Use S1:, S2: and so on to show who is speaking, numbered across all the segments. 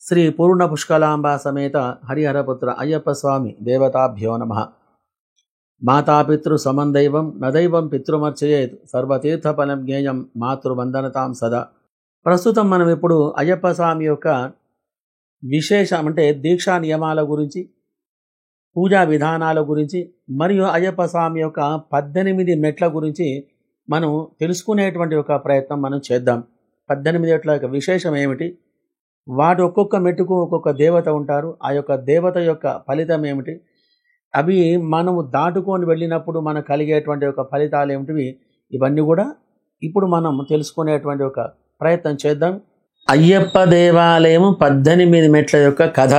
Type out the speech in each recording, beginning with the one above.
S1: శ్రీ పూర్ణ పుష్కలాంబ సమేత హరిహరపుత్ర అయ్యప్ప స్వామి దేవతాభ్యో నమః. మాతాపితృ సమదైవం నదైవం పితృమర్చయేత్ సర్వతీర్థఫలం జ్ఞేయం మాతృవందనతాం సదా. ప్రస్తుతం మనం ఇప్పుడు అయ్యప్ప స్వామి యొక్క విశేషం అంటే దీక్షా నియమాల గురించి, పూజా విధానాల గురించి మరియు అయ్యప్ప స్వామి యొక్క 18 మెట్ల గురించి మనం తెలుసుకునేటువంటి ఒక ప్రయత్నం మనం చేద్దాం. 18 మెట్ల యొక్క విశేషం ఏమిటి, వాటి ఒక్కొక్క మెట్టుకు ఒక్కొక్క దేవత ఉంటారు, ఆ యొక్క దేవత యొక్క ఫలితం ఏమిటి, అవి మనము దాటుకొని వెళ్ళినప్పుడు మనకు కలిగేటువంటి ఒక ఫలితాలు ఏమిటివి, ఇవన్నీ కూడా ఇప్పుడు మనం తెలుసుకునేటువంటి ఒక ప్రయత్నం చేద్దాం. అయ్యప్ప దేవాలయం 18 మెట్ల యొక్క కథ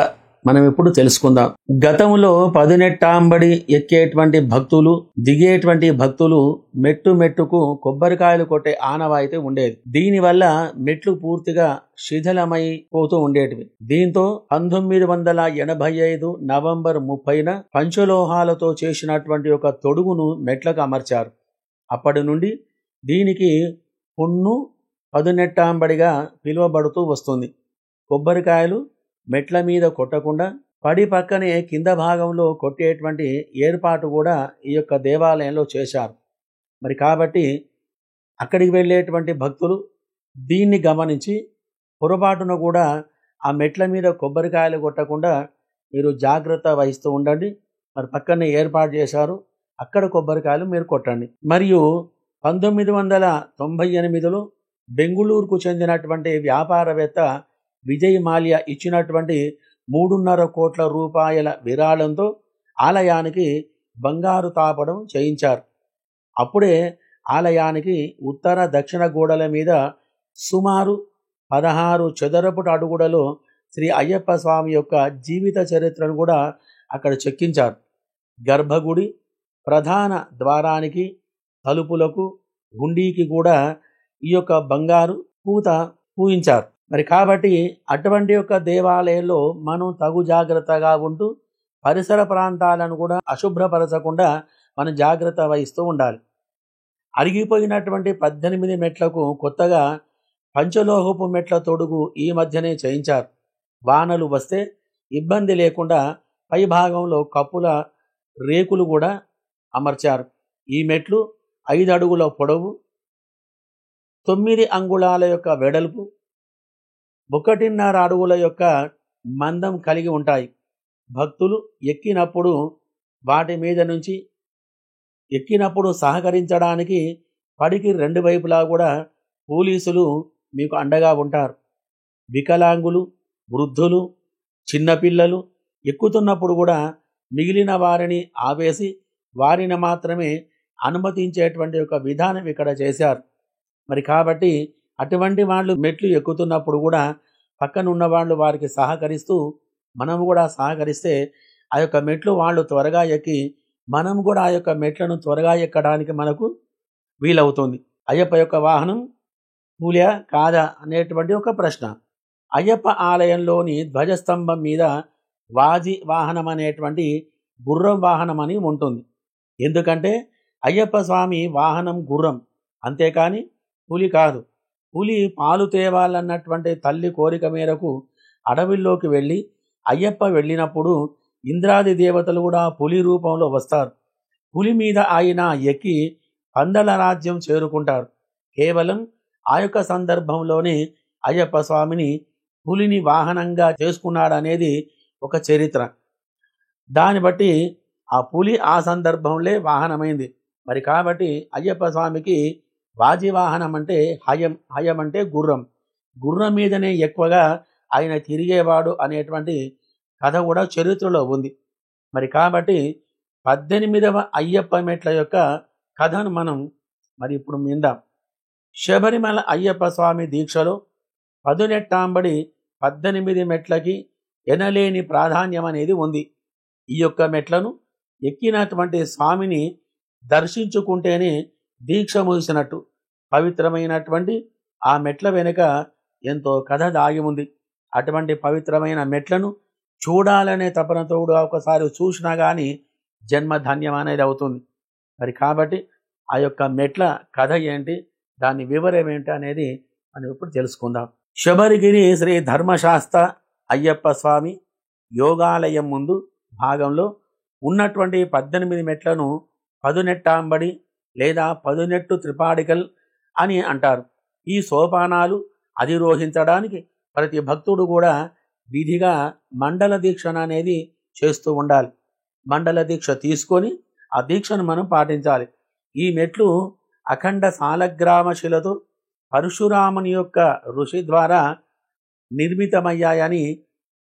S1: మనం ఇప్పుడు తెలుసుకుందాం. గతంలో 18 ఎక్కేటువంటి భక్తులు, దిగేటువంటి భక్తులు మెట్టు మెట్టుకు కొబ్బరికాయలు కొట్టే ఆనవాయితీ ఉండేది. దీనివల్ల మెట్లు పూర్తిగా శిథిలమైపోతూ ఉండేటివి. దీంతో 1985 నవంబర్ 30న పంచలోహాలతో చేసినటువంటి ఒక తొడుగును మెట్లకు అమర్చారు. అప్పటి నుండి దీనికి పున్ను 18 పిలువబడుతూ వస్తుంది. కొబ్బరికాయలు మెట్ల మీద కొట్టకుండా పడి పక్కనే కింద భాగంలో కొట్టేటువంటి ఏర్పాటు కూడా ఈ యొక్క దేవాలయంలో చేశారు. మరి కాబట్టి అక్కడికి వెళ్ళేటువంటి భక్తులు దీన్ని గమనించి పొరపాటున కూడా ఆ మెట్ల మీద కొబ్బరికాయలు కొట్టకుండా మీరు జాగ్రత్త వహిస్తూ ఉండండి. మరి పక్కనే ఏర్పాటు చేశారు, అక్కడ కొబ్బరికాయలు మీరు కొట్టండి. మరియు 1998లో బెంగుళూరుకు చెందినటువంటి వ్యాపారవేత్త విజయ్ మాల్యా ఇచ్చినటువంటి 3.5 కోట్ల రూపాయల విరాళంతో ఆలయానికి బంగారు తాపడం చేయించారు. అప్పుడే ఆలయానికి ఉత్తర దక్షిణ గోడల మీద సుమారు 16 చదరపు అడుగులలో శ్రీ అయ్యప్ప స్వామి యొక్క జీవిత చరిత్రను కూడా అక్కడ చెక్కించారు. గర్భగుడి ప్రధాన ద్వారానికి, తలుపులకు, హుండీకి కూడా ఈ యొక్క బంగారు పూత పూయించారు. మరి కాబట్టి అటువంటి యొక్క దేవాలయంలో మనం తగు జాగ్రత్తగా ఉంటూ పరిసర ప్రాంతాలను కూడా అశుభ్రపరచకుండా మనం జాగ్రత్త వహిస్తూ ఉండాలి. అరిగిపోయినటువంటి 18 మెట్లకు కొత్తగా పంచలోహపు మెట్ల తొడుగు ఈ మధ్యనే చేయించారు. వానలు వస్తే ఇబ్బంది లేకుండా పై భాగంలో కప్పుల రేకులు కూడా అమర్చారు. ఈ మెట్లు 5 అడుగుల పొడవు, 9 అంగుళాల యొక్క వెడల్పు, 1.5 అడుగుల యొక్క మందం కలిగి ఉంటాయి. భక్తులు ఎక్కినప్పుడు వాటి మీద నుంచి సహకరించడానికి పడికి 2 వైపులా కూడా పోలీసులు మీకు అండగా ఉంటారు. వికలాంగులు, వృద్ధులు, చిన్నపిల్లలు ఎక్కుతున్నప్పుడు కూడా మిగిలిన వారిని ఆపేసి వారిని మాత్రమే అనుమతించేటువంటి ఒక విధానం ఇక్కడ చేశారు. మరి కాబట్టి అటువంటి వాళ్ళు మెట్లు ఎక్కుతున్నప్పుడు కూడా పక్కన ఉన్న వాళ్ళు వారికి సహకరిస్తూ మనము కూడా సహకరిస్తే ఆ యొక్క మెట్లు వాళ్ళు త్వరగా ఎక్కి మనం కూడా ఆ యొక్క మెట్లను త్వరగా ఎక్కడానికి మనకు వీలవుతుంది. అయ్యప్ప యొక్క వాహనం పులియా కాదా అనేటువంటి ఒక ప్రశ్న. అయ్యప్ప ఆలయంలోని ధ్వజస్తంభం మీద వాజి వాహనం అనేటువంటి గుర్రం వాహనం అని ఉంటుంది. ఎందుకంటే అయ్యప్ప స్వామి వాహనం గుర్రం, అంతేకాని పులి కాదు. పులి పాలు తేవాలన్నటువంటి తల్లి కోరిక మేరకు అడవిలోకి వెళ్ళి అయ్యప్ప వెళ్ళినప్పుడు ఇంద్రాది దేవతలు కూడా పులి రూపంలో వస్తారు. పులి మీద ఆయన ఎక్కి పందల రాజ్యం చేరుకుంటారు. కేవలం ఆ యొక్క సందర్భంలోనే అయ్యప్ప స్వామిని పులిని వాహనంగా చేసుకున్నాడనేది ఒక చరిత్ర. దాన్ని బట్టి ఆ పులి ఆ సందర్భంలో వాహనమైంది. మరి కాబట్టి అయ్యప్ప స్వామికి వాజి వాహనం అంటే హయం అంటే గుర్రం. గుర్రం మీదనే ఎక్కువగా ఆయన తిరిగేవాడు అనేటువంటి కథ కూడా చరిత్రలో ఉంది. మరి కాబట్టి 18వ అయ్యప్ప మెట్ల యొక్క కథను మనం మరి ఇప్పుడు విందాం. శబరిమల అయ్యప్ప స్వామి దీక్షలో 18 మెట్లకి ఎనలేని ప్రాధాన్యం అనేది ఉంది. ఈ యొక్క మెట్లను ఎక్కినటువంటి స్వామిని దర్శించుకుంటేనే దీక్ష ముగిసినట్టు. పవిత్రమైనటువంటి ఆ మెట్ల వెనుక ఎంతో కథ దాగి ఉంది. అటువంటి పవిత్రమైన మెట్లను చూడాలనే తపనతో ఒకసారి చూసినా కానీ జన్మ ధన్యం అనేది అవుతుంది. మరి కాబట్టి ఆ యొక్క మెట్ల కథ ఏంటి, దాని వివరం ఏంటి అనేది మనం ఇప్పుడు తెలుసుకుందాం. శబరిగిరి శ్రీ ధర్మశాస్త్ర అయ్యప్ప స్వామి యోగాలయం ముందు భాగంలో ఉన్నటువంటి 18 మెట్లను పదునెట్టాంబడి లేదా పదునెట్టు త్రిపాడికల్ అని అంటారు. ఈ సోపానాలు అధిరోహించడానికి ప్రతి భక్తుడు కూడా విధిగా మండల దీక్షణ అనేది చేస్తూ ఉండాలి. మండల దీక్ష తీసుకొని ఆ దీక్షను మనం పాటించాలి. ఈ మెట్లు అఖండ సాలగ్రామ శిలతో పరశురాముని యొక్క ఋషి ద్వారా నిర్మితమయ్యాయని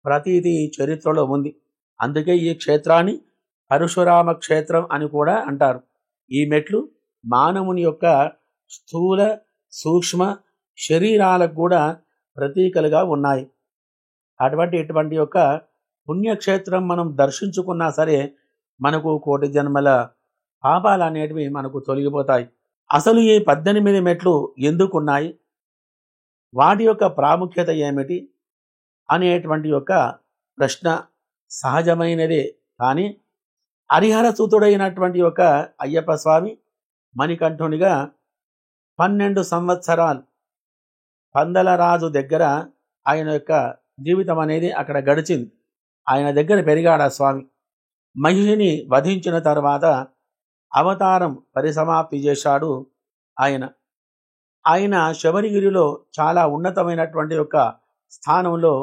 S1: ప్రతీతి చరిత్రలో ఉంది. అందుకే ఈ క్షేత్రాన్ని పరశురామ క్షేత్రం అని కూడా అంటారు. ఈ మెట్లు మానవుని యొక్క స్థూల సూక్ష్మ శరీరాలకు కూడా ప్రతీకలుగా ఉన్నాయి. ఇటువంటి యొక్క పుణ్యక్షేత్రం మనం దర్శించుకున్నా సరే మనకు కోటి జన్మల పాపాలు అనేటివి మనకు తొలగిపోతాయి. అసలు ఈ 18 మెట్లు ఎందుకున్నాయి, వాటి యొక్క ప్రాముఖ్యత ఏమిటి అనేటువంటి యొక్క ప్రశ్న సహజమైనదే. కానీ హరిహర సుతుడైనటువంటి యొక్క అయ్యప్ప స్వామి మణికంఠునిగా 12 సంవత్సరాలు పందల రాజు దగ్గర ఆయన యొక్క జీవితం అనేది అక్కడ గడిచింది. ఆయన దగ్గర పెరిగాడు ఆ స్వామి. మహిషిని వధించిన తర్వాత అవతారం పరిసమాప్తి చేశాడు ఆయన శబరిగిరిలో చాలా ఉన్నతమైనటువంటి యొక్క స్థానంలో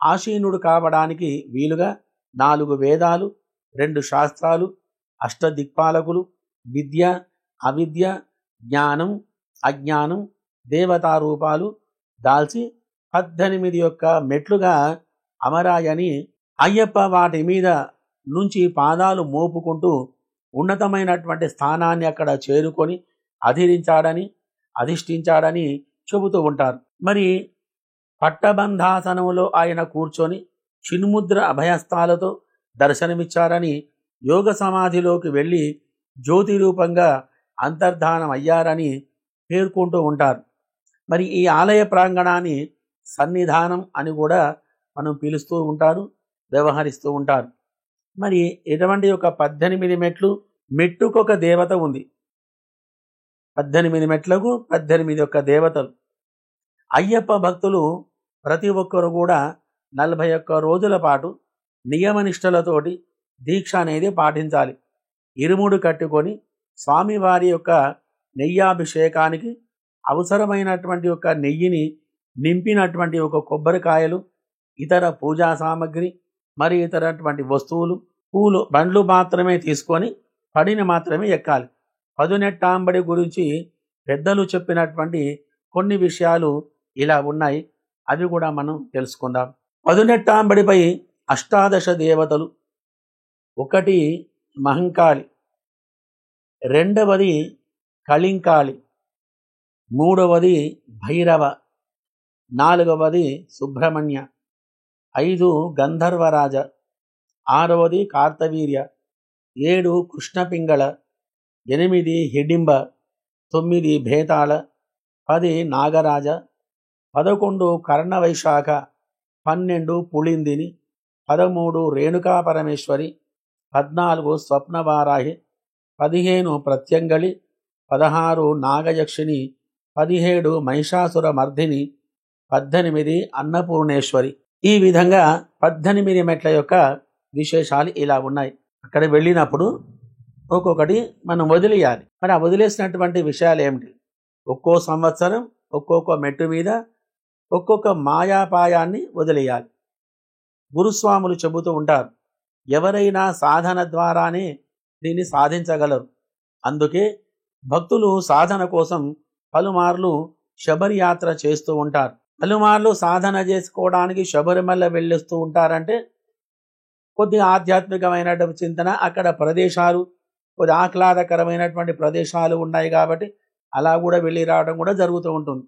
S1: ఆసీనుడు కావడానికి వీలుగా 4 వేదాలు, 2 శాస్త్రాలు, అష్టదిక్పాలకులు, విద్య, అవిద్య, జ్ఞానం, అజ్ఞానం, దేవతారూపాలు దాల్చి 18 యొక్క మెట్లుగా అమరాయని అయ్యప్ప వాటి మీద నుంచి పాదాలు మోపుకుంటూ ఉన్నతమైనటువంటి స్థానాన్ని అక్కడ చేరుకొని అధిష్ఠించాడని చెబుతూ ఉంటారు. మరి పట్టబంధాసనంలో ఆయన కూర్చొని చిన్ముద్ర అభయస్థాలతో దర్శనమిచ్చారని, యోగ సమాధిలోకి వెళ్ళి జ్యోతి రూపంగా అంతర్ధానం అయ్యారని పేర్కొంటూ ఉంటారు. మరి ఈ ఆలయ ప్రాంగణాన్ని సన్నిధానం అని కూడా మనం పిలుస్తూ ఉంటారు, వ్యవహరిస్తూ ఉంటారు. మరి ఇటువంటి ఒక 18 మెట్లు, మెట్టుకొక దేవత ఉంది. 18 మెట్లకు 18 యొక్క దేవతలు. అయ్యప్ప భక్తులు ప్రతి ఒక్కరు కూడా 41 రోజుల పాటు నియమనిష్టలతోటి దీక్ష అనేది పాటించాలి. ఇరుముడు కట్టుకొని స్వామివారి యొక్క నెయ్యాభిషేకానికి అవసరమైనటువంటి యొక్క నెయ్యిని నింపినటువంటి ఒక కొబ్బరికాయలు, ఇతర పూజా సామగ్రి, మరి ఇతరటువంటి వస్తువులు, పూలు, బండ్లు మాత్రమే తీసుకొని పడిని మాత్రమే ఎక్కాలి. పదునెట్టాంబడి గురించి పెద్దలు చెప్పినటువంటి కొన్ని విషయాలు ఇలా ఉన్నాయి. అవి కూడా మనం తెలుసుకుందాం. పదునెట్టాంబడిపై అష్టాదశ దేవతలు. 1 మహంకాళి, 2వది కళింకాళి, 3వది భైరవ, 4వది సుబ్రహ్మణ్య, 5 గంధర్వరాజ, 6వది కార్తవీర్య, 7 కృష్ణపింగళ, 8 హిడింబ, 9 భేతాళ, 10 నాగరాజ, 11 కర్ణవైశాఖ, 12 పుళిందిని, 13 రేణుకా పరమేశ్వరి, 14 స్వప్నవారాహి, 15 ప్రత్యంగళి, 16 నాగయక్షిణి, 17 మహిషాసుర మర్దిని, 18 అన్నపూర్ణేశ్వరి. ఈ విధంగా 18 మెట్ల యొక్క విశేషాలు ఇలా ఉన్నాయి. అక్కడ వెళ్ళినప్పుడు ఒక్కొక్కటి మనం వదిలేయాలి. మరి ఆ వదిలేసినటువంటి విషయాలు ఏమిటి? ఒక్కో సంవత్సరం ఒక్కొక్క మెట్టు మీద ఒక్కొక్క మాయాపాయాన్ని వదిలేయాలి. గురుస్వాములు చెబుతూ ఉంటారు, ఎవరైనా సాధన ద్వారానే దీన్ని సాధించగలరు. అందుకే భక్తులు సాధన కోసం పలుమార్లు శబరి యాత్ర చేస్తూ ఉంటారు. పలుమార్లు సాధన చేసుకోవడానికి శబరిమల వెళ్ళిస్తూ ఉంటారంటే కొద్ది ఆధ్యాత్మికమైనటువంటి చింతన, అక్కడ ప్రదేశాలు కొద్ది ఆహ్లాదకరమైనటువంటి ప్రదేశాలు ఉన్నాయి కాబట్టి అలా కూడా వెళ్ళి రావడం కూడా జరుగుతూ ఉంటుంది.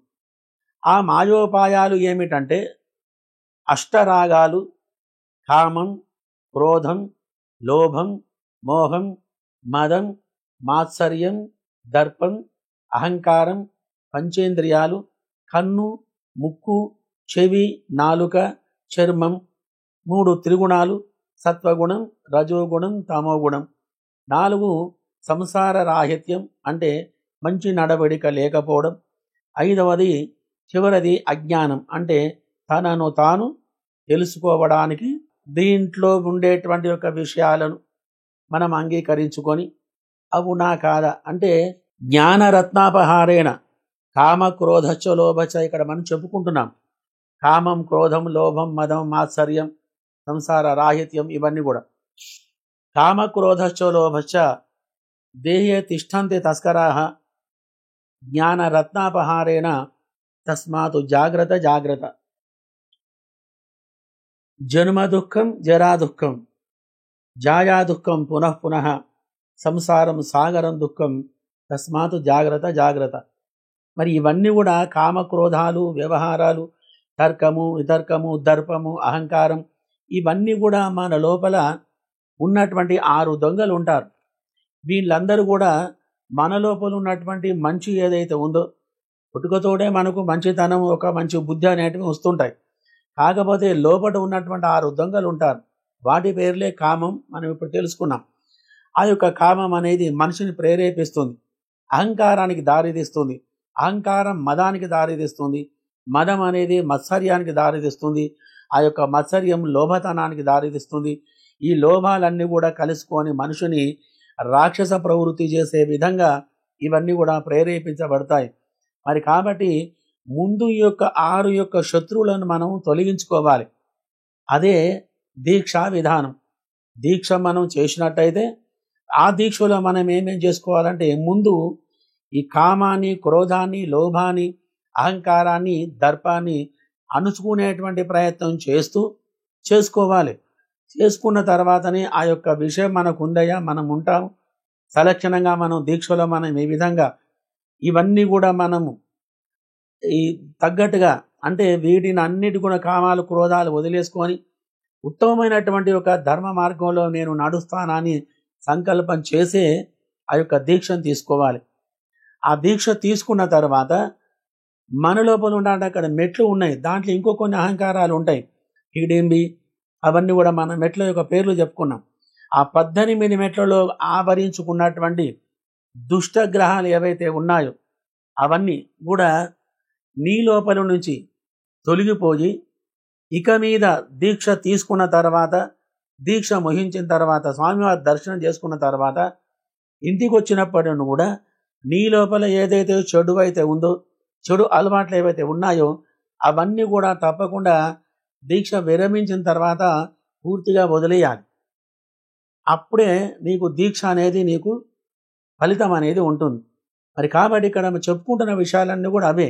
S1: ఆ మాయోపాయాలు ఏమిటంటే అష్టరాగాలు, కామం, క్రోధం, లోభం, మోహం, మదం, మాత్సర్యం, దర్పం, అహంకారం, పంచేంద్రియాలు, కన్ను, ముక్కు, చెవి, నాలుక, చర్మం, 3 త్రిగుణాలు, సత్వగుణం, రజోగుణం, తమోగుణం, 4 సంసార రాహిత్యం అంటే మంచి నడవడిక లేకపోవడం, 5వది చివరిది అజ్ఞానం అంటే తనను తాను తెలుసుకోవడానికి దీంట్లో ఉండేటువంటి యొక్క విషయాలను మనం అంగీకరించుకొని అవునా కాదా అంటే జ్ఞానరత్నాపహారేణ కామ క్రోధచ్చ లోభచ ఇక్కడ మనం చెప్పుకుంటున్నాం. కామం, క్రోధం, లోభం, మదం, మాత్సర్యం, సంసార రాహిత్యం ఇవన్నీ కూడా. కామ క్రోధచ్చ లోభచ్చ దేహే తిష్టంతి తస్కరాః జ్ఞానరత్నాపహారేణ తస్మాత్ జాగ్రత్త జాగ్రత్త. జన్మ దుఃఖం జరా దుఃఖం జాయా దుఃఖం పునః పునః సంసారం సాగరం దుఃఖం తస్మాత్ జాగ్రత్త జాగ్రత్త. మరి ఇవన్నీ కూడా కామక్రోధాలు, వ్యవహారాలు, తర్కము, వితర్కము, దర్పము, అహంకారం ఇవన్నీ కూడా మన లోపల ఉన్నటువంటి 6 దొంగలు ఉంటారు. వీళ్ళందరూ కూడా మన లోపల ఉన్నటువంటి మంచి ఏదైతే ఉందో పుట్టుకతోడే మనకు మంచితనం, ఒక మంచి బుద్ధి అనేటివి వస్తుంటాయి. కాకపోతే లోపల ఉన్నటువంటి 6 దొంగలు ఉంటారు. వాటి పేర్లే కామం. మనం ఇప్పుడు తెలుసుకున్నాం. ఆ యొక్క కామం అనేది మనిషిని ప్రేరేపిస్తుంది, అహంకారానికి దారితీస్తుంది. అహంకారం మదానికి దారితీస్తుంది. మదం అనేది మత్సర్యానికి దారితీస్తుంది. ఆ యొక్క మత్సర్యం లోభతనానికి దారితీస్తుంది. ఈ లోభాలన్నీ కూడా కలుసుకొని మనుషుని రాక్షస ప్రవృత్తి చేసే విధంగా ఇవన్నీ కూడా ప్రేరేపించబడతాయి. మరి కాబట్టి ముందు ఈ యొక్క 6 యొక్క శత్రువులను మనం తొలగించుకోవాలి. అదే దీక్షా విధానం. దీక్ష మనం చేసినట్టయితే ఆ దీక్షలో మనం ఏమేం చేసుకోవాలంటే ముందు ఈ కామాన్ని, క్రోధాన్ని, లోభాన్ని, అహంకారాన్ని, దర్పాన్ని అణుచుకునేటువంటి ప్రయత్నం చేసుకోవాలి. చేసుకున్న తర్వాతనే ఆ యొక్క విషయం మనకు ఉందయ్యా, మనం ఉంటాం సలక్షణంగా మనం దీక్షలో మనం ఈ విధంగా ఇవన్నీ కూడా మనము ఈ తగ్గట్టుగా అంటే వీటిని అన్నిటి కూడా కామాలు, క్రోధాలు వదిలేసుకొని ఉత్తమమైనటువంటి ఒక ధర్మ మార్గంలో నేను నడుస్తానని సంకల్పం చేసే ఆ యొక్క దీక్షను తీసుకోవాలి. ఆ దీక్ష తీసుకున్న తర్వాత మన లోపల ఉండాలంటే అక్కడ మెట్లు ఉన్నాయి. దాంట్లో ఇంకో కొన్ని అహంకారాలు ఉంటాయి, హిడింబి అవన్నీ కూడా మన మెట్ల యొక్క పేర్లు చెప్పుకున్నాం. ఆ 18 మెట్లలో ఆవరించుకున్నటువంటి దుష్టగ్రహాలు ఏవైతే ఉన్నాయో అవన్నీ కూడా నీ లోపల నుంచి తొలగిపోయి ఇక మీద దీక్ష తీసుకున్న తర్వాత, దీక్ష ముహించిన తర్వాత, స్వామివారి దర్శనం చేసుకున్న తర్వాత ఇంటికి వచ్చినప్పటి నుండి కూడా నీ లోపల ఏదైతే చెడు అయితే ఉందో, చెడు అలవాట్లు ఏవైతే ఉన్నాయో అవన్నీ కూడా తప్పకుండా దీక్ష విరమించిన తర్వాత పూర్తిగా వదిలేయాలి. అప్పుడే నీకు దీక్ష అనేది, నీకు ఫలితం అనేది ఉంటుంది. మరి కాబట్టి ఇక్కడ చెప్పుకుంటున్న విషయాలన్నీ కూడా అవే.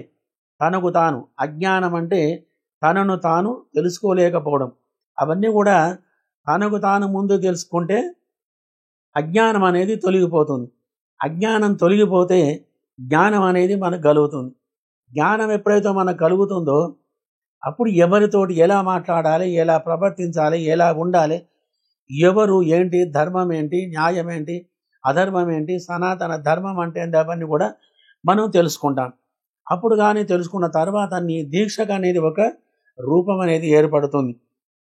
S1: తనకు తాను అజ్ఞానం అంటే తనను తాను తెలుసుకోలేకపోవడం. అవన్నీ కూడా తనకు తాను ముందు తెలుసుకుంటే అజ్ఞానం అనేది తొలగిపోతుంది. అజ్ఞానం తొలగిపోతే జ్ఞానం అనేది మనకు కలుగుతుంది. జ్ఞానం ఎప్పుడైతే మనకు కలుగుతుందో అప్పుడు ఎవరితోటి ఎలా మాట్లాడాలి, ఎలా ప్రవర్తించాలి, ఎలా ఉండాలి, ఎవరు ఏంటి, ధర్మం ఏంటి, న్యాయం ఏంటి, అధర్మం ఏంటి, సనాతన ధర్మం అంటే అవన్నీ కూడా మనం తెలుసుకుంటాం. అప్పుడు కానీ తెలుసుకున్న తర్వాత నీ దీక్షకు అనేది ఒక రూపం అనేది ఏర్పడుతుంది.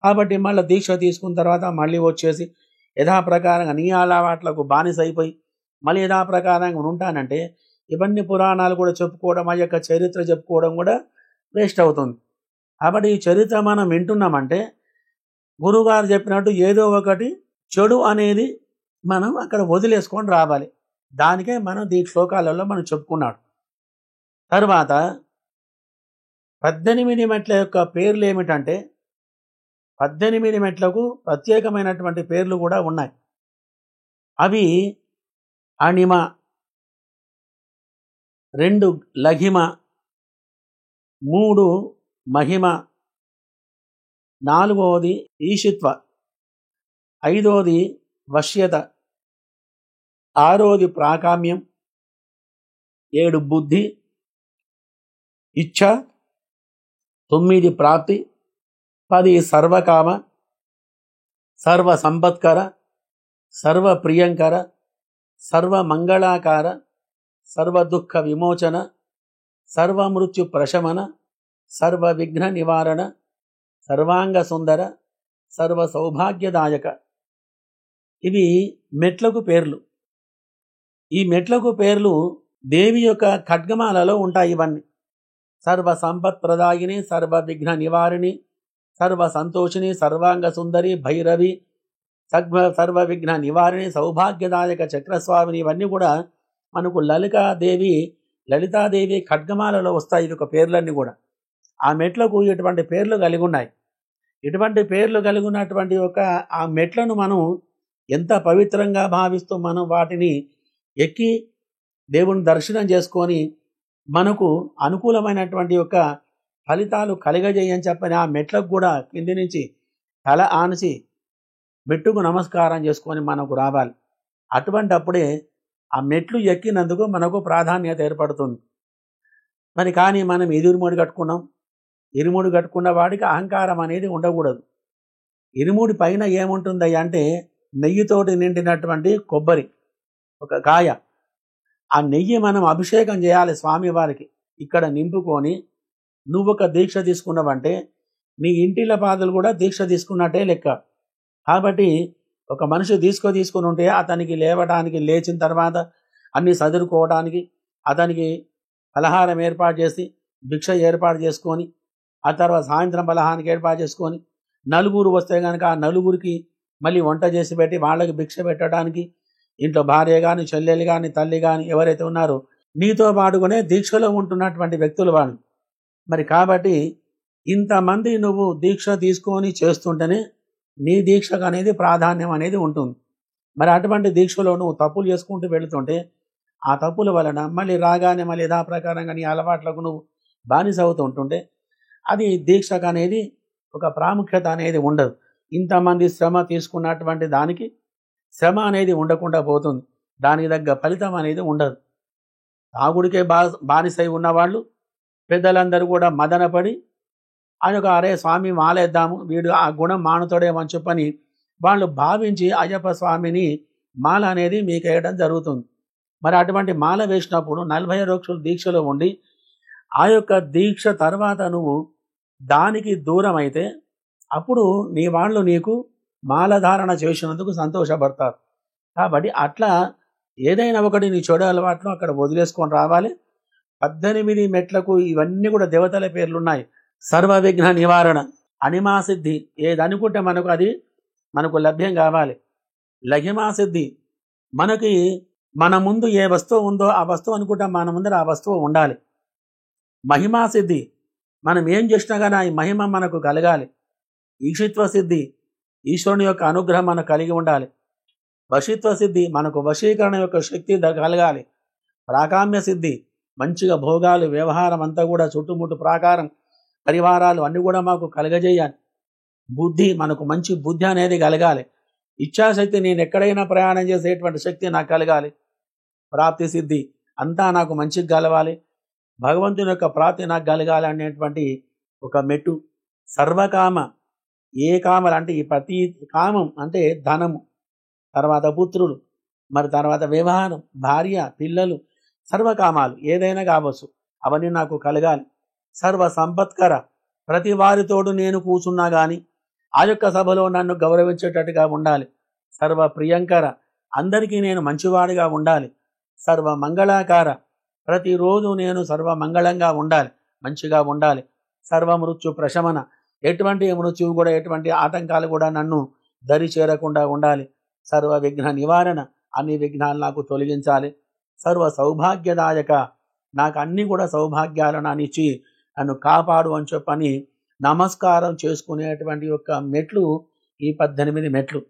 S1: కాబట్టి మళ్ళీ దీక్ష తీసుకున్న తర్వాత మళ్ళీ వచ్చేసి యథాప్రకారంగా నీ అలవాట్లకు బానిస అయిపోయి మళ్ళీ యథాప్రకారంగా ఉంటానంటే ఇవన్నీ పురాణాలు కూడా చెప్పుకోవడం, ఆ యొక్క చరిత్ర చెప్పుకోవడం కూడా వేస్ట్ అవుతుంది. కాబట్టి ఈ చరిత్ర మనం వింటున్నామంటే గురువుగారు చెప్పినట్టు ఏదో ఒకటి చెడు అనేది మనం అక్కడ వదిలేసుకొని రావాలి. దానికే మనం ఈ శ్లోకాలలో మనం చెప్పుకున్నాడు. తర్వాత 18 మెట్ల యొక్క పేర్లు ఏమిటంటే 18 మెట్లకు ప్రత్యేకమైనటువంటి పేర్లు కూడా ఉన్నాయి. అవి అణిమ, 2 లఘిమ, 3 మహిమ, 4వది ఈశిత్వ, 5వది వశ్యత, 6వది ప్రాకామ్యం, 7 బుద్ధి, ఇచ్ఛ, 9 ప్రాప్తి, 10 సర్వకామ, సర్వ సంపత్కర, సర్వ ప్రియంకర, సర్వ మంగళాకార, సర్వ దుఃఖ విమోచన, సర్వ మృత్యు ప్రశమన, సర్వ విఘ్న నివారణ, సర్వాంగ సుందర, సర్వ సౌభాగ్యదాయక. ఇవి మెట్లకు పేర్లు. ఈ మెట్లకు పేర్లు దేవి యొక్క ఖడ్గమాలలో ఉంటాయి. ఇవన్నీ సర్వ సంపత్ ప్రదాయిని, సర్వ విఘ్న నివారిణి, సర్వ సంతోషిని, సర్వాంగ సుందరి, భైరవి, సర్వ విఘ్న నివారిణి, సౌభాగ్యదాయక చక్రస్వామిని, ఇవన్నీ కూడా మనకు లలితాదేవి ఖడ్గమాలలో వస్తాయి. ఇవి ఒక పేర్లన్నీ కూడా ఆ మెట్లకు ఇటువంటి పేర్లు కలిగి ఉన్నాయి. ఇటువంటి పేర్లు కలిగి ఉన్నటువంటి ఆ మెట్లను మనం ఎంత పవిత్రంగా భావిస్తూ మనం వాటిని ఎక్కి దేవుని దర్శనం చేసుకొని మనకు అనుకూలమైనటువంటి ఫలితాలు కలగజేయని చెప్పని ఆ మెట్లకు కూడా కింది నుంచి తల ఆనిసి మెట్టుకు నమస్కారం చేసుకొని మనకు రావాలి. అటువంటి అప్పుడే ఆ మెట్లు ఎక్కినందుకు మనకు ప్రాధాన్యత ఏర్పడుతుంది. మరి కానీ మనం ఇరుముడి కట్టుకున్నాం. ఇరుముడి కట్టుకున్న వాడికి అహంకారం అనేది ఉండకూడదు. ఇరుముడి పైన ఏముంటుంది అంటే నెయ్యితోటి నిండినటువంటి కొబ్బరి, ఒక కాయ. ఆ నెయ్యి మనం అభిషేకం చేయాలి స్వామివారికి. ఇక్కడ నింపుకొని నువ్వు ఒక దీక్ష తీసుకున్నావంటే నీ ఇంటిల పాదులు కూడా దీక్ష తీసుకున్నట్టే లెక్క. కాబట్టి ఒక మనిషి తీసుకొని ఉంటే అతనికి లేవడానికి, లేచిన తర్వాత అన్ని చదువుకోవడానికి అతనికి పలహారం ఏర్పాటు చేసి భిక్ష ఏర్పాటు చేసుకొని ఆ తర్వాత సాయంత్రం పలహారానికి ఏర్పాటు చేసుకొని నలుగురు వస్తే కనుక ఆ నలుగురికి మళ్ళీ వంట చేసి పెట్టి వాళ్ళకి భిక్ష పెట్టడానికి ఇంట్లో భార్య కానీ, చెల్లెలు కానీ, తల్లి కానీ ఎవరైతే ఉన్నారో నీతో పాటుకునే దీక్షలో ఉంటున్నటువంటి వ్యక్తులు వాళ్ళు. మరి కాబట్టి ఇంతమంది నువ్వు దీక్ష తీసుకొని చేస్తుంటేనే నీ దీక్షకు అనేది ప్రాధాన్యం అనేది ఉంటుంది. మరి అటువంటి దీక్షలో నువ్వు తప్పులు చేసుకుంటూ వెళుతుంటే ఆ తప్పుల వలన మళ్ళీ రాగానే మళ్ళీ యథాప్రకారంగా నీ అలవాట్లకు నువ్వు బానిస అవుతూ ఉంటుంటే అది దీక్షకు అనేది ఒక ప్రాముఖ్యత అనేది ఉండదు. ఇంతమంది శ్రమ తీసుకున్నటువంటి దానికి శ్రమ అనేది ఉండకుండా పోతుంది. దానికి తగ్గ ఫలితం అనేది ఉండదు. తాగుడికే బానిసై ఉన్నవాళ్ళు పెద్దలందరూ కూడా మదనపడి అరే స్వామి మాలేద్దాము, వీడు ఆ గుణం మానుతోడేమని చెప్పని వాళ్ళు భావించి అయ్యప్ప స్వామిని మాల అనేది మీకు వేయడం జరుగుతుంది. మరి అటువంటి మాల వేసినప్పుడు 40 రోజులు దీక్షలో ఉండి ఆ దీక్ష తర్వాత నువ్వు దానికి దూరం అయితే అప్పుడు నీ వాళ్ళు నీకు మాలధారణ చేసినందుకు సంతోషపడతారు. కాబట్టి అట్లా ఏదైనా ఒకటి నీ చెడు అలవాట్లు అక్కడ వదిలేసుకొని రావాలి. 18 మెట్లకు ఇవన్నీ కూడా దేవతల పేర్లున్నాయి. సర్వ విఘ్న నివారణ, అనిమాసిద్ధి, ఏదనుకుంటే మనకు అది మనకు లభ్యం కావాలి. లఘిమాసిద్ధి, మనకి మన ముందు ఏ వస్తువు ఉందో ఆ వస్తువు అనుకుంటే మన ముందర ఆ వస్తువు ఉండాలి. మహిమాసిద్ధి, మనం ఏం చేసినా కానీ ఆ మహిమ మనకు కలగాలి. ఈషిత్వ సిద్ధి, ఈశ్వరుని యొక్క అనుగ్రహం మనకు కలిగి ఉండాలి. వశిత్వ సిద్ధి, మనకు వశీకరణ యొక్క శక్తి కలగాలి. ప్రాకామ్య సిద్ధి, మంచిగా భోగాలు వ్యవహారం అంతా కూడా చుట్టుముట్టు ప్రాకారం పరివారాలు అన్నీ కూడా మాకు కలగజేయాలి. బుద్ధి, మనకు మంచి బుద్ధి అనేది కలగాలి. ఇచ్ఛాశక్తి, నేను ఎక్కడైనా ప్రయాణం చేసేటువంటి శక్తి నాకు కలగాలి. ప్రాప్తి సిద్ధి, అంతా నాకు మంచిగా కలవాలి. భగవంతుని యొక్క ప్రాప్తి నాకు కలగాలి అనేటువంటి ఒక మెట్టు. సర్వకామ, ఏ కామలు అంటే ఈ ప్రతి కామం అంటే ధనము, తర్వాత పుత్రులు, మరి తర్వాత వ్యవహారం, భార్య, పిల్లలు, సర్వకామాలు ఏదైనా కావచ్చు అవన్నీ నాకు కలగాలి. సర్వ సంపత్కర, ప్రతి వారితోడు నేను కూర్చున్నా కానీ ఆ సభలో నన్ను గౌరవించేటట్టుగా ఉండాలి. సర్వ ప్రియంకర, అందరికీ నేను మంచివాడిగా ఉండాలి. సర్వ మంగళాకార, ప్రతిరోజు నేను సర్వమంగళంగా ఉండాలి, మంచిగా ఉండాలి. సర్వ మృత్యు ప్రశమన, ఎటువంటి మృత్యువు కూడా ఎటువంటి ఆటంకాలు కూడా నన్ను దరి చేరకుండా ఉండాలి. సర్వ విఘ్న నివారణ, అన్ని విఘ్నాలు నాకు తొలగించాలి. సర్వ సౌభాగ్యదాయక, నాకు అన్ని కూడా సౌభాగ్యాలను అనిచ్చి నన్ను కాపాడు అని చెప్పని నమస్కారం చేసుకునేటువంటి మెట్లు ఈ 18 మెట్లు.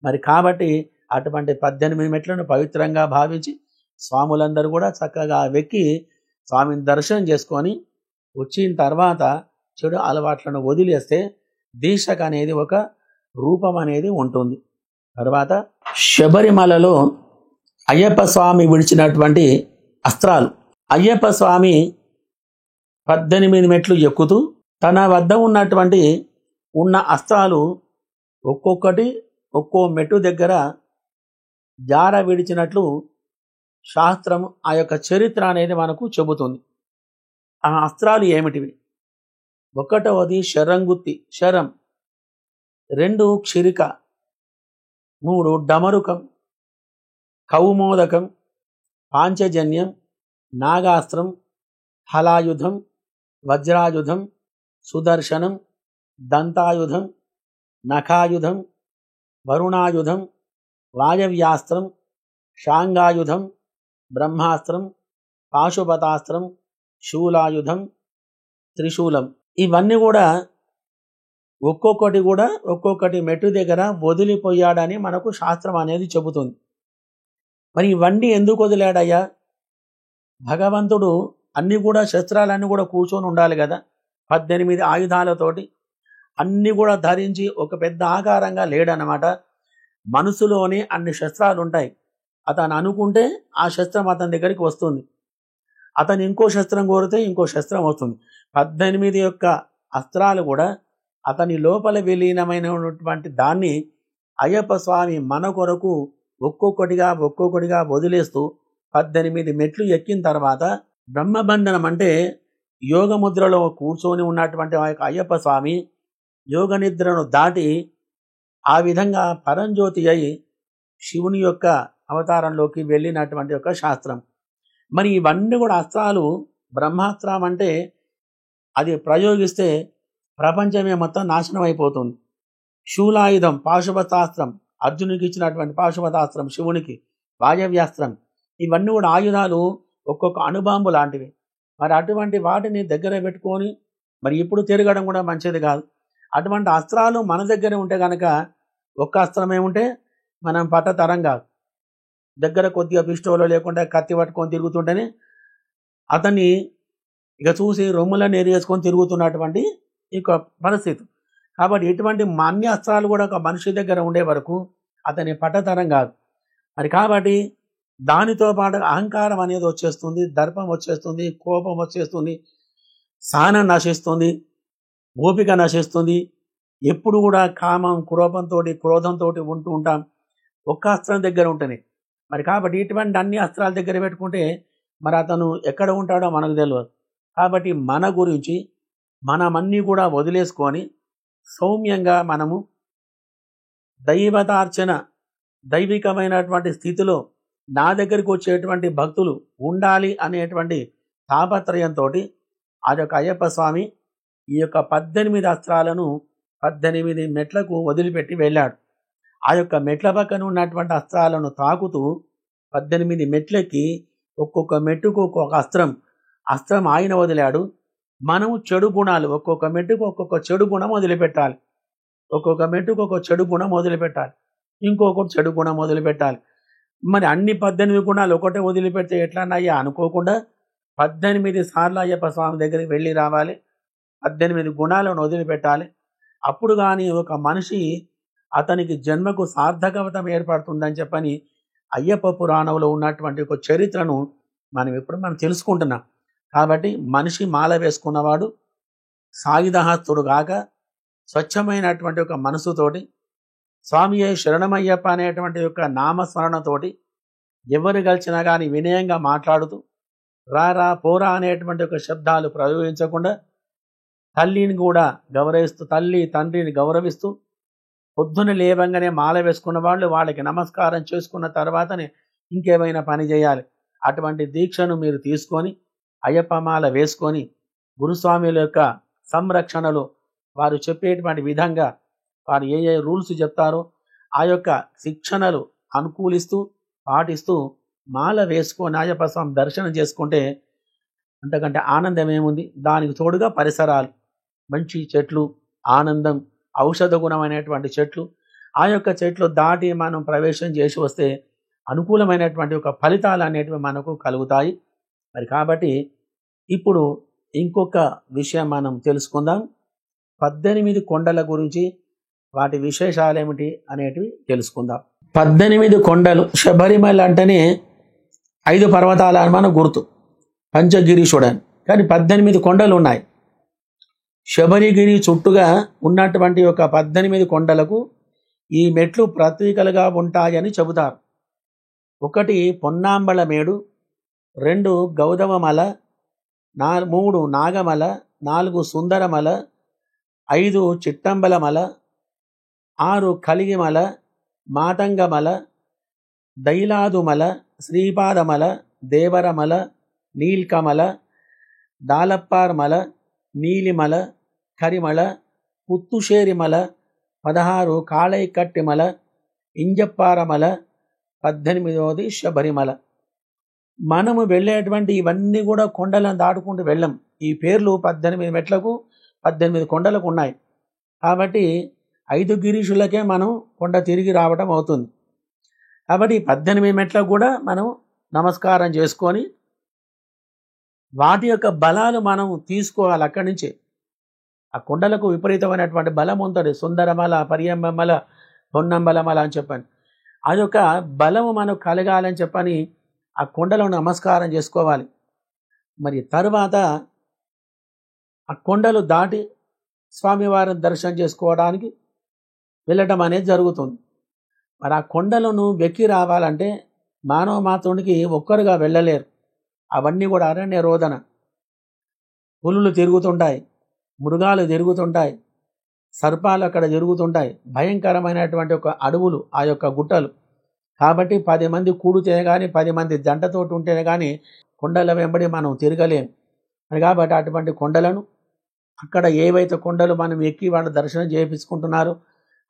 S1: మరి కాబట్టి అటువంటి 18 మెట్లను పవిత్రంగా భావించి స్వాములందరూ కూడా చక్కగా వెక్కి స్వామిని దర్శనం చేసుకొని వచ్చిన తర్వాత చెడు అలవాట్లను వదిలేస్తే దీక్షకు అనేది ఒక రూపం అనేది ఉంటుంది. తర్వాత శబరిమలలో అయ్యప్ప స్వామి విడిచినటువంటి అస్త్రాలు. అయ్యప్ప స్వామి 18 మెట్లు ఎక్కుతూ తన వద్ద ఉన్న అస్త్రాలు ఒక్కొక్కటి ఒక్కో మెట్టు దగ్గర జార విడిచినట్లు శాస్త్రం ఆ చరిత్ర అనేది మనకు చెబుతుంది. ఆ అస్త్రాలు ఏమిటివి? 1వది శరంగుత్తి, శరం. 2 క్షిరిక, 3 డమరుకం, కౌమోదకం, పాంచజన్యం, నాగాస్త్రం, హలాయుధం, వజ్రాయుధం, సుదర్శనం, దంతాయుధం, నఖాయుధం, వరుణాయుధం, వాయవ్యాస్త్రం, శాంగాయుధం, బ్రహ్మాస్త్రం, పాశుపతాస్త్రం, శూలాయుధం, త్రిశూలం. ఇవన్నీ కూడా ఒక్కొక్కటి మెట్టు దగ్గర వదిలిపోయాడని మనకు శాస్త్రం అనేది చెబుతుంది. మరి ఇవన్నీ ఎందుకు వదిలాడయ్యా? భగవంతుడు అన్నీ కూడా శస్త్రాలన్నీ కూడా కూర్చొని ఉండాలి కదా, 18 ఆయుధాలతోటి అన్నీ కూడా ధరించి ఒక పెద్ద ఆకారంగా లేడనమాట. మనసులోనే అన్ని శస్త్రాలు ఉంటాయి. అతను అనుకుంటే ఆ శస్త్రం అతని దగ్గరికి వస్తుంది, అతను ఇంకో శస్త్రం కోరితే ఇంకో శస్త్రం వస్తుంది. 18 యొక్క అస్త్రాలు కూడా అతని లోపల విలీనమైనటువంటి దాన్ని అయ్యప్ప స్వామి మన కొరకు ఒక్కొక్కటిగా వదిలేస్తూ 18 మెట్లు ఎక్కిన తర్వాత బ్రహ్మబంధనం అంటే యోగముద్రలో కూర్చొని ఉన్నటువంటి ఆ యొక్క అయ్యప్ప స్వామి యోగ నిద్రను దాటి ఆ విధంగా పరంజ్యోతి అయి శివుని యొక్క అవతారంలోకి వెళ్ళినటువంటి ఒక శాస్త్రం. మరి ఇవన్నీ కూడా అస్త్రాలు, బ్రహ్మాస్త్రం అంటే అది ప్రయోగిస్తే ప్రపంచమే మొత్తం నాశనం అయిపోతుంది. శూలాయుధం, పాశుపతాస్త్రం, అర్జునుడికి ఇచ్చినటువంటి పాశుపతాస్త్రం, శివునికి వాయవ్యాస్త్రం, ఇవన్నీ కూడా ఆయుధాలు ఒక్కొక్క అణుబాంబు లాంటివి. మరి అటువంటి వాటిని దగ్గర పెట్టుకొని మరి ఇప్పుడు తిరగడం కూడా మంచిది కాదు. అటువంటి అస్త్రాలు మన దగ్గర ఉంటే కనుక ఒక్క అస్త్రం ఏముంటే మనం పట్టతరం కాదు. దగ్గర కొద్దిగా పిస్టోలో లేకుండా కత్తి పట్టుకొని తిరుగుతుంటేనే అతన్ని ఇక చూసి రొమ్ములను ఎరిగేసుకొని తిరుగుతున్నటువంటి ఇక పరిస్థితి. కాబట్టి ఇటువంటి మాన్య అస్త్రాలు కూడా ఒక మనిషి దగ్గర ఉండే వరకు అతని పట్టతరం కాదు. మరి కాబట్టి దానితో పాటు అహంకారం అనేది వచ్చేస్తుంది, దర్పం వచ్చేస్తుంది, కోపం వచ్చేస్తుంది, సహనం నశిస్తుంది, ఓపిక నశిస్తుంది. ఎప్పుడు కూడా కామం, క్రోధంతో ఉంటూ ఉంటాం ఒక్క అస్త్రం దగ్గర ఉంటేనే. మరి కాబట్టి ఇటువంటి అన్ని అస్త్రాల దగ్గర పెట్టుకుంటే మరి అతను ఎక్కడ ఉంటాడో మనకు తెలియదు. కాబట్టి మన గురించి మనమన్నీ కూడా వదిలేసుకొని సౌమ్యంగా మనము దైవతార్చన, దైవికమైనటువంటి స్థితిలో నా దగ్గరికి వచ్చేటువంటి భక్తులు ఉండాలి అనేటువంటి తాపత్రయంతో ఆ యొక్క అయ్యప్ప స్వామి ఈ యొక్క 18 అస్త్రాలను 18 మెట్లకు వదిలిపెట్టి వెళ్ళాడు. ఆ యొక్క మెట్ల పక్కన ఉన్నటువంటి అస్త్రాలను తాకుతూ 18 మెట్లెక్కి ఒక్కొక్క మెట్టుకు ఒక్కొక్క అస్త్రం ఆయన వదిలాడు. మనము చెడు గుణాలు ఒక్కొక్క మెట్టుకు ఒక్కొక్క చెడు గుణం వదిలిపెట్టాలి, ఒక్కొక్క మెట్టుకు ఒక్కొక్క చెడు గుణం వదిలిపెట్టాలి, ఇంకొకటి చెడు గుణం వదిలిపెట్టాలి. మరి అన్ని 18 గుణాలు ఒకటే వదిలిపెడితే ఎట్లన్నాయ్యా అనుకోకుండా 18 సార్లు అయ్యప్ప స్వామి దగ్గరికి వెళ్ళి రావాలి, 18 గుణాలను వదిలిపెట్టాలి. అప్పుడు కానీ ఒక మనిషి అతనికి జన్మకు సార్థకవతం ఏర్పడుతుందని చెప్పని అయ్యప్ప పురాణంలో ఉన్నటువంటి ఒక చరిత్రను మనం తెలుసుకుంటున్నాం. కాబట్టి మనిషి మాల వేసుకున్నవాడు సాయుధహస్తుడు కాక స్వచ్ఛమైనటువంటి ఒక మనసుతోటి స్వామియే శరణమయ్యప్ప అనేటువంటి యొక్క నామస్మరణతోటి ఎవరు కలిసినా కానీ వినయంగా మాట్లాడుతూ రారా పోరా అనేటువంటి ఒక శబ్దాలు ప్రయోగించకుండా తల్లిని కూడా గౌరవిస్తూ, తల్లి తండ్రిని గౌరవిస్తూ పొద్దున లేవంగానే మాల వేసుకున్న వాళ్ళు వాళ్ళకి నమస్కారం చేసుకున్న తర్వాతనే ఇంకేమైనా పని చేయాలి. అటువంటి దీక్షను మీరు తీసుకొని అయ్యప్ప మాల వేసుకొని గురుస్వాముల యొక్క సంరక్షణలో వారు చెప్పేటువంటి విధంగా వారు ఏ రూల్స్ చెప్తారో ఆ యొక్క శిక్షణలు అనుకూలిస్తూ పాటిస్తూ మాల వేసుకొని అయ్యప్ప స్వామి దర్శనం చేసుకుంటే అంతకంటే ఆనందం ఏముంది. దానికి తోడుగా పరిసరాలు, మంచి చెట్లు, ఆనందం, ఔషధ గుణమైనటువంటి చెట్లు, ఆ యొక్క చెట్లు దాటి మనం ప్రవేశం చేసి వస్తే అనుకూలమైనటువంటి ఒక ఫలితాలు అనేటివి మనకు కలుగుతాయి. మరి కాబట్టి ఇప్పుడు ఇంకొక విషయం మనం తెలుసుకుందాం. 18 కొండల గురించి, వాటి విశేషాలు ఏమిటి అనేటివి తెలుసుకుందాం. 18 కొండలు. శబరిమల అంటేనే 5 పర్వతాల అని మన గుర్తు, పంచగిరీశుడని. కానీ 18 కొండలు ఉన్నాయి. శబరిగిరి చుట్టుగా ఉన్నటువంటి ఒక 18 కొండలకు ఈ మెట్లు ప్రతీకలుగా ఉంటాయని చెబుతారు. 1 పొన్నాంబళ మేడు, 2 గౌతమమల, 3 నాగమల, 4 సుందరమల, 5 చిట్టంబలమల, 6 కలిగిమల, మాతంగమల, దైలాదుమల, శ్రీపాదమల, దేవరమల, నీల్కమల, దాలప్పార్మల, నీలిమల, కరిమల, పుత్తుషేరిమల, 16 కాళైకట్టిమల, ఇంజప్పారమల, 18వది శబరిమల. మనము వెళ్ళేటువంటి ఇవన్నీ కూడా కొండలను దాటుకుంటూ వెళ్ళం. ఈ పేర్లు 18 మెట్లకు 18 కొండలకు ఉన్నాయి. కాబట్టి 5 గిరీషులకే మనం కొండ తిరిగి రావడం అవుతుంది. కాబట్టి 18 మెట్లకు కూడా మనం నమస్కారం చేసుకొని వాటి యొక్క బలాలు మనం తీసుకోవాలి. అక్కడి నుంచి ఆ కొండలకు విపరీతమైనటువంటి బలం ఉంటుంది. సుందరమల, పర్యంబమల, పొన్నంబలమల అని చెప్పని ఆ యొక్క బలము మనకు కలగాలని చెప్పని ఆ కొండలను నమస్కారం చేసుకోవాలి. మరి తరువాత ఆ కొండలు దాటి స్వామివారిని దర్శనం చేసుకోవడానికి వెళ్ళటం అనేది జరుగుతుంది. మరి ఆ కొండలను వెక్కి రావాలంటే మానవ మాత్రునికి ఒక్కరుగా వెళ్ళలేరు. అవన్నీ కూడా అరణ్య రోదన, పులులు తిరుగుతుంటాయి, మృగాలు తిరుగుతుంటాయి, సర్పాలు అక్కడ తిరుగుతుంటాయి. భయంకరమైనటువంటి ఒక అడవులు ఆ యొక్క గుట్టలు. కాబట్టి 10 మంది కూడితే కానీ 10 మంది జంటతోటి ఉంటేనే కానీ కొండల వెంబడి మనం తిరగలేం. మరి కాబట్టి అటువంటి కొండలను అక్కడ ఏవైతే కొండలు మనం ఎక్కి వాళ్ళ దర్శనం చేయించుకుంటున్నారో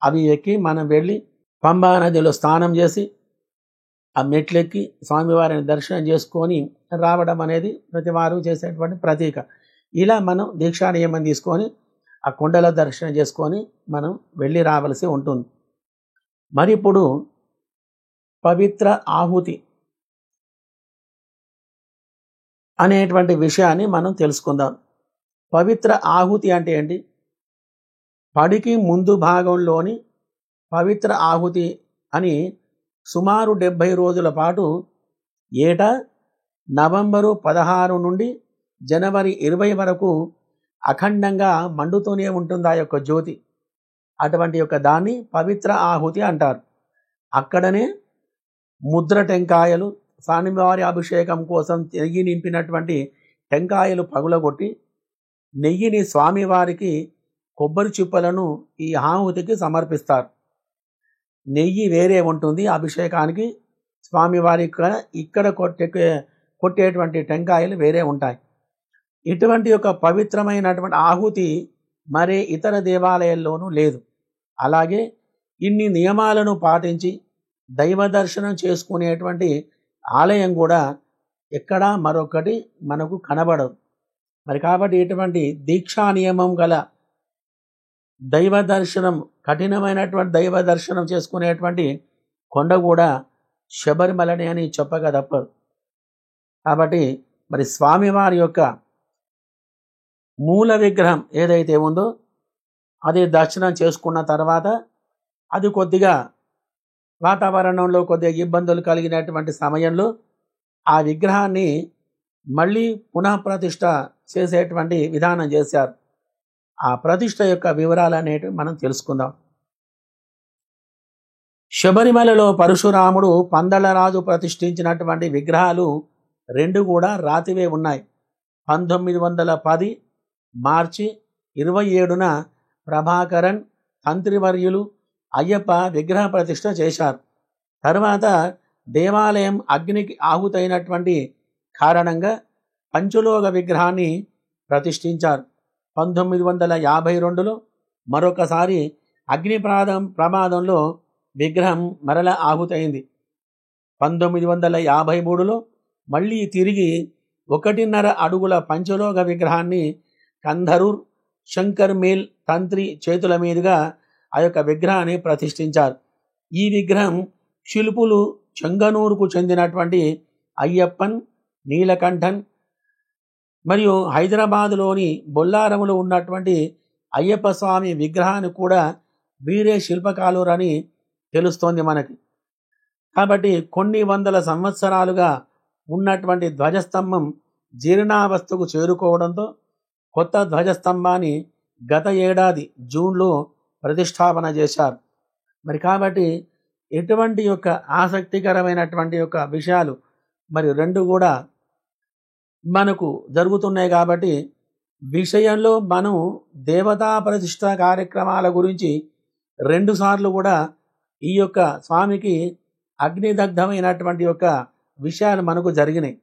S1: అవి ఎక్కి మనం వెళ్ళి పంబా నదిలో స్నానం చేసి ఆ మెట్లెక్కి స్వామివారిని దర్శనం చేసుకొని రావడం అనేది ప్రతి వారు చేసేటువంటి ప్రతీక. ఇలా మనం దీక్షా నియమం తీసుకొని ఆ కొండల దర్శనం చేసుకొని మనం వెళ్ళి రావాల్సి ఉంటుంది. మరి ఇప్పుడు పవిత్ర ఆహుతి అనేటువంటి విషయాన్ని మనం తెలుసుకుందాం. పవిత్ర ఆహుతి అంటే ఏంటి? పడికి ముందు భాగంలోని పవిత్ర ఆహుతి అని సుమారు 70 రోజుల పాటు ఏటా నవంబరు 16 నుండి జనవరి 20 వరకు అఖండంగా మండుతూనే ఉంటుంది ఆ యొక్క జ్యోతి. అటువంటి యొక్క దాన్ని పవిత్ర ఆహుతి అంటారు. అక్కడనే ముద్ర టెంకాయలు, స్వామివారి అభిషేకం కోసం నెయ్యి నింపినటువంటి టెంకాయలు పగులగొట్టి నెయ్యిని స్వామివారికి కొబ్బరి చిప్పలను ఈ ఆహుతికి సమర్పిస్తారు. నెయ్యి వేరే ఉంటుంది అభిషేకానికి, స్వామివారి ఇక్కడ కొట్టేటువంటి టెంకాయలు వేరే ఉంటాయి. ఇటువంటి యొక్క పవిత్రమైనటువంటి ఆహుతి మరే ఇతర దేవాలయాల్లోనూ లేదు. అలాగే ఇన్ని నియమాలను పాటించి దైవ దర్శనం చేసుకునేటువంటి ఆలయం కూడా ఎక్కడా మరొకటి మనకు కనబడదు. మరి కాబట్టి ఇటువంటి దీక్షా నియమం గల దైవ దర్శనం, కఠినమైనటువంటి దైవ దర్శనం చేసుకునేటువంటి కొండ కూడా శబరిమలని అని చెప్పక తప్పదు. కాబట్టి మరి స్వామివారి యొక్క మూల విగ్రహం ఏదైతే ఉందో అది దర్శనం చేసుకున్న తర్వాత అది కొద్దిగా వాతావరణంలో కొద్దిగా ఇబ్బందులు కలిగినటువంటి సమయంలో ఆ విగ్రహాన్ని మళ్ళీ పునఃప్రతిష్ఠ చేసేటువంటి విధానం చేశారు. ఆ ప్రతిష్ఠ యొక్క వివరాలు అనేటివి మనం తెలుసుకుందాం. శబరిమలలో పరశురాముడు, పందలరాజు ప్రతిష్ఠించినటువంటి విగ్రహాలు 2 కూడా రాతివే ఉన్నాయి. 1910 మార్చి 27న ప్రభాకరన్ తంత్రివర్యులు అయ్యప్ప విగ్రహ ప్రతిష్ఠ చేశారు. తర్వాత దేవాలయం అగ్నికి ఆహుతైనటువంటి కారణంగా పంచలోహ విగ్రహాన్ని ప్రతిష్ఠించారు. 1952లో మరొకసారి అగ్ని ప్రమాదంలో విగ్రహం మరల ఆహుతైంది. 1953లో మళ్ళీ తిరిగి 1.5 అడుగుల పంచలోహ విగ్రహాన్ని కంధరూర్ శంకర్ మేల్ తంత్రి చేతుల మీదుగా ఆ యొక్క విగ్రహాన్ని ప్రతిష్ఠించారు. ఈ విగ్రహం శిల్పులు చెంగనూరుకు చెందినటువంటి అయ్యప్పన్, నీలకంఠన్ మరియు హైదరాబాదులోని బొల్లారములో ఉన్నటువంటి అయ్యప్ప స్వామి విగ్రహాన్ని కూడా వీరే శిల్పకారులని తెలుస్తోంది మనకి. కాబట్టి కొన్ని వందల సంవత్సరాలుగా ఉన్నటువంటి ధ్వజస్తంభం జీర్ణావస్థకు చేరుకోవడంతో కొత్త ధ్వజస్తంభాన్ని గత ఏడాది జూన్లో ప్రతిష్టాపన చేశారు. మరి కాబట్టి ఎటువంటి యొక్క ఆసక్తికరమైనటువంటి యొక్క విషయాలు మరి 2 కూడా మనకు జరుగుతున్నాయి. కాబట్టి విషయంలో మనం దేవతా ప్రతిష్ఠ కార్యక్రమాల గురించి 2 సార్లు కూడా ఈ యొక్క స్వామికి అగ్నిదగ్ధమైనటువంటి యొక్క విషయాలు మనకు జరిగినాయి.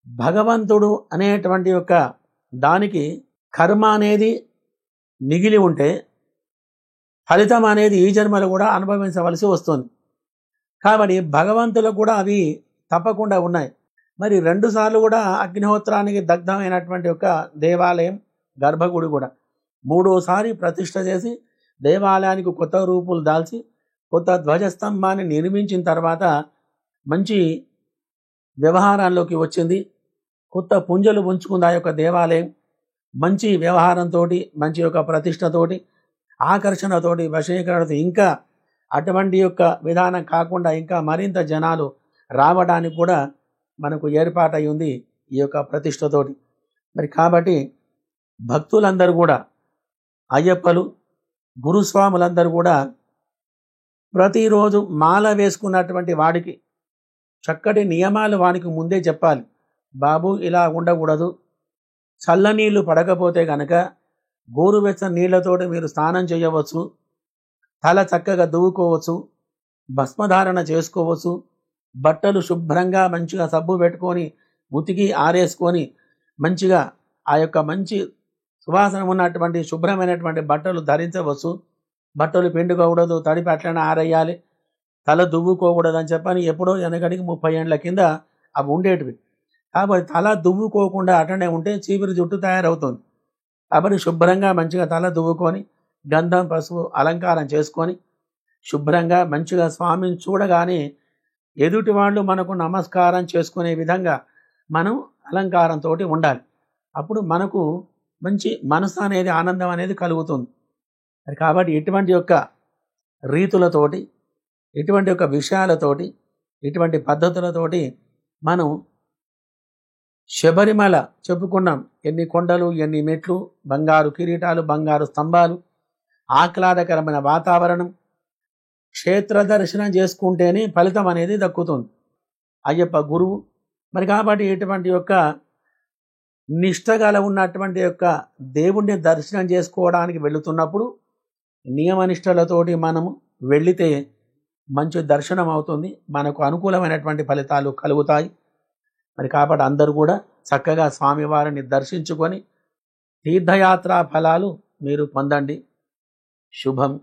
S1: భగవంతుడు అనేటువంటి యొక్క దానికి కర్మ అనేది మిగిలి ఉంటే ఫలితం అనేది ఈ జన్మలో కూడా అనుభవించవలసి వస్తుంది. కాబట్టి భగవంతులకు కూడా అవి తప్పకుండా ఉన్నాయి. మరి 2 సార్లు కూడా అగ్నిహోత్రానికి దగ్ధమైనటువంటి ఒక దేవాలయం గర్భగుడి కూడా 3వసారి ప్రతిష్ఠ చేసి దేవాలయానికి కొత్త రూపులు దాల్చి కొత్త ధ్వజస్తంభాన్ని నిర్మించిన తర్వాత మంచి వ్యవహారాల్లోకి వచ్చింది. కొత్త పుంజలు ఉంచుకుంది ఆ యొక్క దేవాలయం. మంచి వ్యవహారంతో, మంచి యొక్క ప్రతిష్టతోటి, ఆకర్షణతోటి, వశీకరణతో, ఇంకా అటువంటి యొక్క విధానం కాకుండా ఇంకా మరింత జనాలు రావడానికి కూడా మనకు ఏర్పాటై ఉంది ఈ యొక్క ప్రతిష్టతోటి. మరి కాబట్టి భక్తులందరూ కూడా, అయ్యప్పలు, గురుస్వాములందరూ కూడా ప్రతిరోజు మాల వేసుకున్నటువంటి వాడికి చక్కటి నియమాలు వానికి ముందే చెప్పాలి. బాబు ఇలా ఉండకూడదు, చల్లనీళ్ళు పడకపోతే కనుక గోరువెచ్చని నీళ్లతోటి మీరు స్నానం చేయవచ్చు, తల చక్కగా దువ్వుకోవచ్చు, భస్మధారణ చేసుకోవచ్చు, బట్టలు శుభ్రంగా మంచిగా సబ్బు పెట్టుకొని ఉతికి ఆరేసుకొని మంచిగా ఆ యొక్క మంచి సువాసన ఉన్నటువంటి శుభ్రమైనటువంటి బట్టలు ధరించవచ్చు. బట్టలు పిండుకోకూడదు, తడిపి అట్లనే ఆరేయాలి, తల దువ్వుకోకూడదు అని చెప్పని ఎప్పుడో వెనకడికి 30 ఏళ్ల కింద అవి ఉండేటివి. కాబట్టి తల దువ్వుకోకుండా అట్లనే ఉంటే చీపిరి జుట్టు తయారవుతుంది. కాబట్టి శుభ్రంగా మంచిగా తల దువ్వుకొని గంధం పసుపు అలంకారం చేసుకొని శుభ్రంగా మంచిగా స్వామిని చూడగానే ఎదుటి వాళ్ళు మనకు నమస్కారం చేసుకునే విధంగా మనం అలంకారంతో ఉండాలి. అప్పుడు మనకు మంచి మనసు అనేది ఆనందం అనేది కలుగుతుంది. మరి కాబట్టి ఇటువంటి యొక్క రీతులతోటి, ఇటువంటి యొక్క విషయాలతోటి, ఇటువంటి పద్ధతులతోటి మనం శబరిమల చెప్పుకున్నాం. ఎన్ని కొండలు, ఎన్ని మెట్లు, బంగారు కిరీటాలు, బంగారు స్తంభాలు, ఆహ్లాదకరమైన వాతావరణం. క్షేత్ర దర్శనం చేసుకుంటేనే ఫలితం అనేది దక్కుతుంది. అయ్యప్ప గురువు. మరి కాబట్టి ఇటువంటి యొక్క నిష్టగల ఉన్నటువంటి యొక్క దేవుణ్ణి దర్శనం చేసుకోవడానికి వెళుతున్నప్పుడు నియమనిష్టలతోటి మనము వెళితే మంచి దర్శనం అవుతుంది, మనకు అనుకూలమైనటువంటి ఫలితాలు కలుగుతాయి. మరి కాబట్టి అందరూ కూడా చక్కగా స్వామివారిని దర్శించుకొని తీర్థయాత్రా ఫలాలు మీరు పొందండి. శుభం.